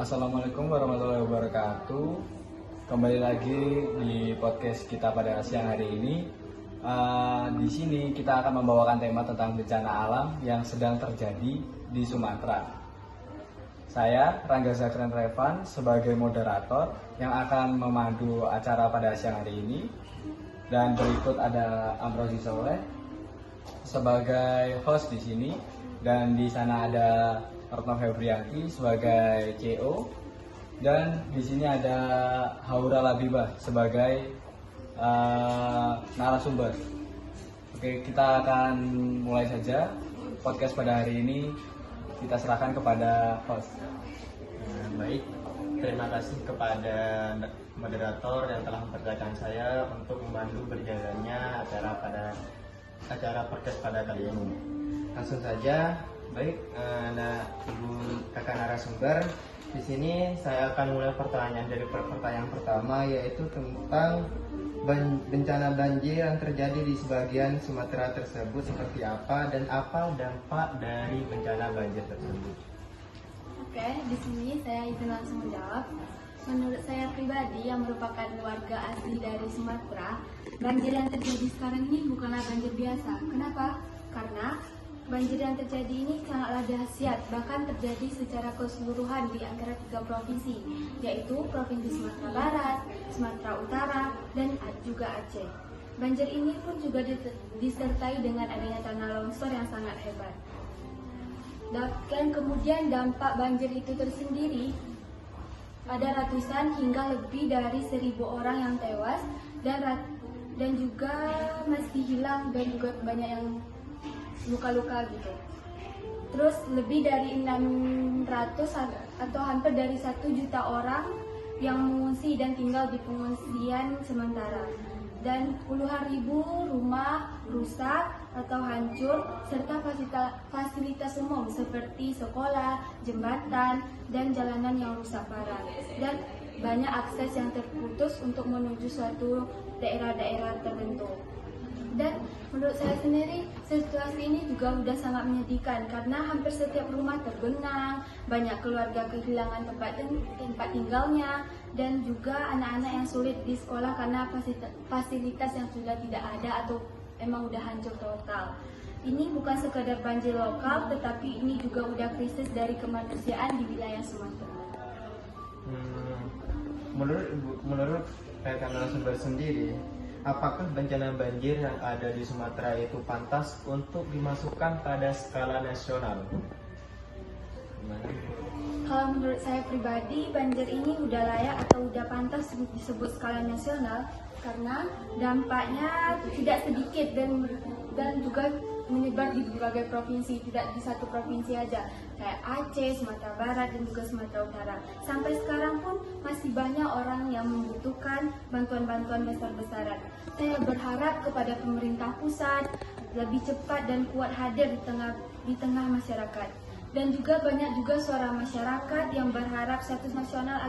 Assalamualaikum warahmatullahi wabarakatuh. Kembali lagi di podcast kita pada siang hari ini. Di sini kita akan membawakan tema tentang bencana alam yang sedang terjadi di Sumatera. Saya Rangga Zakran Revan sebagai moderator yang akan memandu acara pada siang hari ini. Dan berikut ada Amrozi Soleh sebagai host di sini, dan di sana ada Retno Febrianti sebagai CEO, dan di sini ada Haura Labibah sebagai narasumber. Oke, kita akan mulai saja podcast pada hari ini. Kita serahkan kepada host. Baik, terima kasih kepada moderator yang telah mempercayakan saya untuk memandu berjalannya acara podcast pada kali ini. Langsung saja, baik, ibu kakak narasumber. Di sini saya akan mulai pertanyaan pertama, yaitu tentang bencana banjir yang terjadi di sebagian Sumatera tersebut seperti apa dan apa dampak dari bencana banjir tersebut. Oke, di sini saya izin langsung menjawab. Menurut saya pribadi yang merupakan warga asli dari Sumatera, banjir yang terjadi sekarang ini bukanlah banjir biasa. Kenapa? Karena banjir yang terjadi ini sangatlah dahsyat, bahkan terjadi secara keseluruhan di antara 3 provinsi, yaitu Provinsi Sumatera Barat, Sumatera Utara, dan juga Aceh. Banjir ini pun juga disertai dengan adanya tanah longsor yang sangat hebat. Dan kemudian dampak banjir itu tersendiri, ada ratusan hingga lebih dari 1.000 orang yang tewas dan juga masih hilang, dan juga banyak yang luka-luka gitu. Terus lebih dari 600 atau hampir dari 1 juta orang yang mengungsi dan tinggal di pengungsian sementara. Dan puluhan ribu rumah rusak atau hancur, serta fasilitas umum seperti sekolah, jembatan, dan jalanan yang rusak parah. Dan banyak akses yang terputus untuk menuju suatu daerah-daerah tertentu. Dan menurut saya sendiri, situasi ini juga sudah sangat menyedihkan karena hampir setiap rumah tergenang, banyak keluarga kehilangan tempat tinggalnya, dan juga anak-anak yang sulit di sekolah karena fasilitas yang sudah tidak ada atau emang udah hancur total. Ini bukan sekadar banjir lokal, tetapi ini juga udah krisis dari kemanusiaan di wilayah Sumatera. Menurut rekan narasumber sendiri, apakah bencana banjir yang ada di Sumatera itu pantas untuk dimasukkan pada skala nasional? Kalau menurut saya pribadi, banjir ini udah layak atau udah pantas disebut skala nasional karena dampaknya tidak sedikit dan juga menyebar di berbagai provinsi, tidak di satu provinsi aja, kayak Aceh, Sumatera Barat, dan juga Sumatera Utara. Sampai sekarang pun masih banyak orang yang membutuhkan bantuan-bantuan besar-besaran. Saya berharap kepada pemerintah pusat lebih cepat dan kuat hadir di tengah masyarakat. Dan juga banyak juga suara masyarakat yang berharap status nasional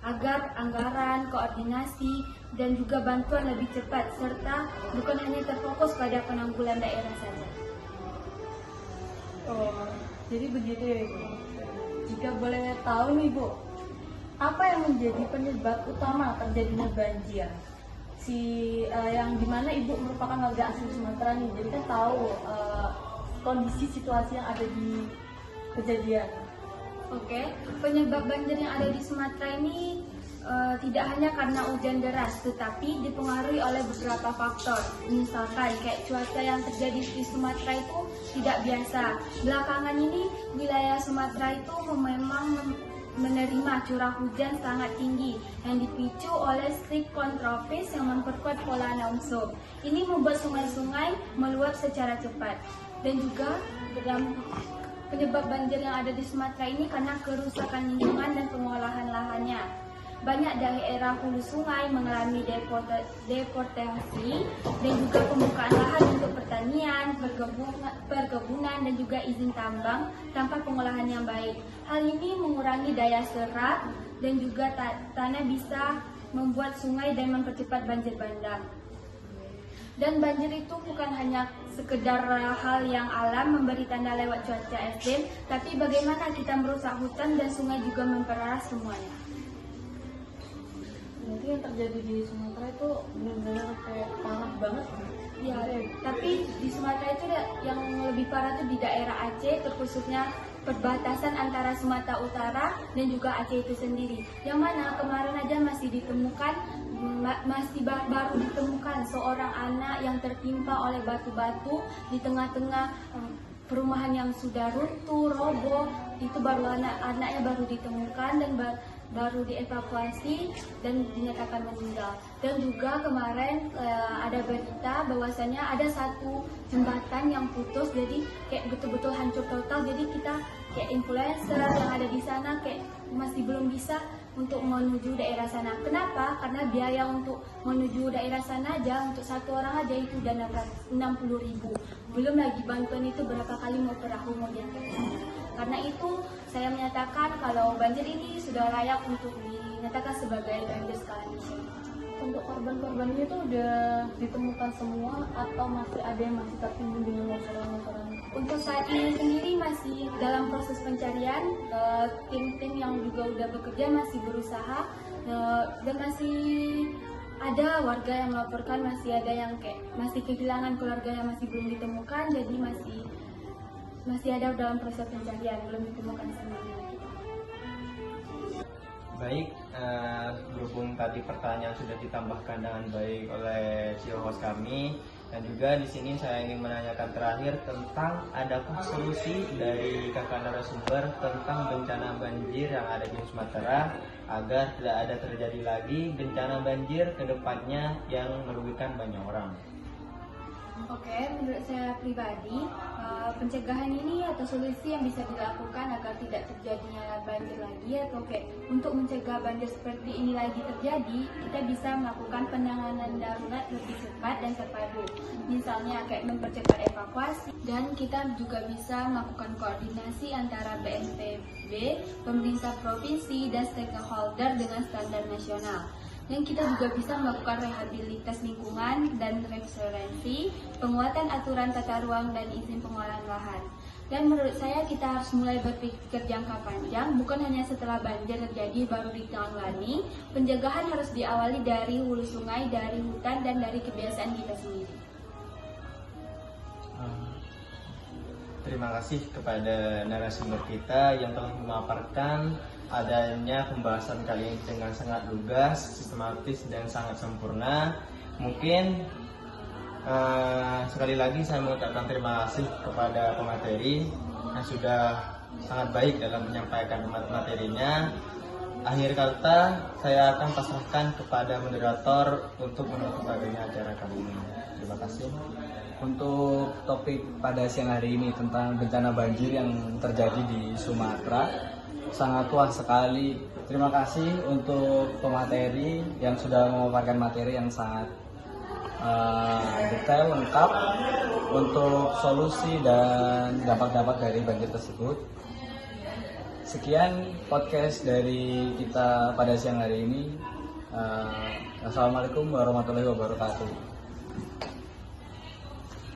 agar anggaran, koordinasi, dan juga bantuan lebih cepat, serta bukan hanya terfokus pada penanggulan daerah saja. Oh, jadi begitu ya Ibu. Jika boleh tahu nih Bu, apa yang menjadi penyebab utama terjadinya banjir? Yang dimana Ibu merupakan warga asli Sumatera nih, jadi kan tahu kondisi situasi yang ada di kejadian. Oke, penyebab banjir yang ada di Sumatera ini tidak hanya karena hujan deras, tetapi dipengaruhi oleh beberapa faktor. Misalkan kayak cuaca yang terjadi di Sumatera itu tidak biasa. Belakangan ini wilayah Sumatera itu memang menerima curah hujan sangat tinggi yang dipicu oleh siklon tropis yang memperkuat pola longsor. Ini membuat sungai-sungai meluap secara cepat. Dan juga penyebab banjir yang ada di Sumatera ini karena kerusakan lingkungan dan pengolahan lahannya. Banyak daerah hulu sungai mengalami deforestasi dan juga pembukaan lahan untuk pertanian, perkebunan, dan juga izin tambang tanpa pengolahan yang baik. Hal ini mengurangi daya serap dan juga tanah bisa membuat sungai dan mempercepat banjir bandang. Dan banjir itu bukan hanya sekedar hal yang alam memberi tanda lewat cuaca ekstrim, tapi bagaimana kita merusak hutan dan sungai juga mempereras semuanya. Berarti yang terjadi di Sumatera itu benar-benar kayak parah banget. Ya, tapi di Sumatera itu yang lebih parah tuh di daerah Aceh, terkhususnya perbatasan antara Sumatera Utara dan juga Aceh itu sendiri. Yang mana kemarin aja masih ditemukan, baru ditemukan seorang anak yang tertimpa oleh batu-batu di tengah-tengah perumahan yang sudah runtuh, roboh. Itu baru anaknya baru ditemukan dan baru dievakuasi dan dinyatakan meninggal. Dan juga kemarin ada berita bahwasanya ada satu jembatan yang putus, jadi kayak betul-betul hancur total. Jadi kita kayak influencer yang ada di sana kayak masih belum bisa untuk menuju daerah sana. Kenapa? Karena biaya untuk menuju daerah sana aja untuk satu orang aja itu udah 60.000. Belum lagi bantuan itu berapa kali mau perahu mau diangkat. Karena itu saya menyatakan kalau banjir ini sudah layak untuk dinyatakan sebagai banjir skala nasional. Untuk korban-korbannya itu udah ditemukan semua atau masih ada yang masih tertimbun dengan longsoran-longsoran? Untuk saat ini sendiri masih dalam proses pencarian, tim-tim yang juga udah bekerja masih berusaha dan masih ada warga yang melaporkan masih ada yang kayak masih kehilangan keluarga yang masih belum ditemukan, jadi masih ada dalam proses pencarian, belum ditemukan semuanya. Baik, berhubung tadi pertanyaan sudah ditambahkan dengan baik oleh CEO host kami, dan juga di sini saya ingin menanyakan terakhir tentang adakah solusi dari kakak narasumber tentang bencana banjir yang ada di Sumatera agar tidak ada terjadi lagi bencana banjir ke depannya yang merugikan banyak orang. Oke, menurut saya pribadi, pencegahan ini atau solusi yang bisa dilakukan agar tidak terjadinya banjir lagi atau kayak untuk mencegah banjir seperti ini lagi terjadi, kita bisa melakukan penanganan darurat lebih cepat dan terpadu. Misalnya kayak mempercepat evakuasi, dan kita juga bisa melakukan koordinasi antara BNPB, pemerintah provinsi, dan stakeholder dengan standar nasional. Dan kita juga bisa melakukan rehabilitas lingkungan dan restorasi, penguatan aturan tata ruang dan izin pengolahan lahan. Dan menurut saya kita harus mulai berpikir jangka panjang, bukan hanya setelah banjir terjadi baru ditangani. Pencegahan harus diawali dari hulu sungai, dari hutan, dan dari kebiasaan kita sendiri. Terima kasih kepada narasumber kita yang telah memaparkan adanya pembahasan kali ini dengan sangat lugas, sistematis, dan sangat sempurna. Mungkin sekali lagi saya mengucapkan terima kasih kepada pemateri yang sudah sangat baik dalam menyampaikan materinya. Akhir kata saya akan pasrahkan kepada moderator untuk menutup adanya acara kali ini. Terima kasih. Untuk topik pada siang hari ini tentang bencana banjir yang terjadi di Sumatera, sangat luas sekali. Terima kasih untuk pemateri yang sudah memaparkan materi yang sangat detail, lengkap untuk solusi dan dampak-dampak dari banjir tersebut. Sekian podcast dari kita pada siang hari ini. Assalamualaikum warahmatullahi wabarakatuh.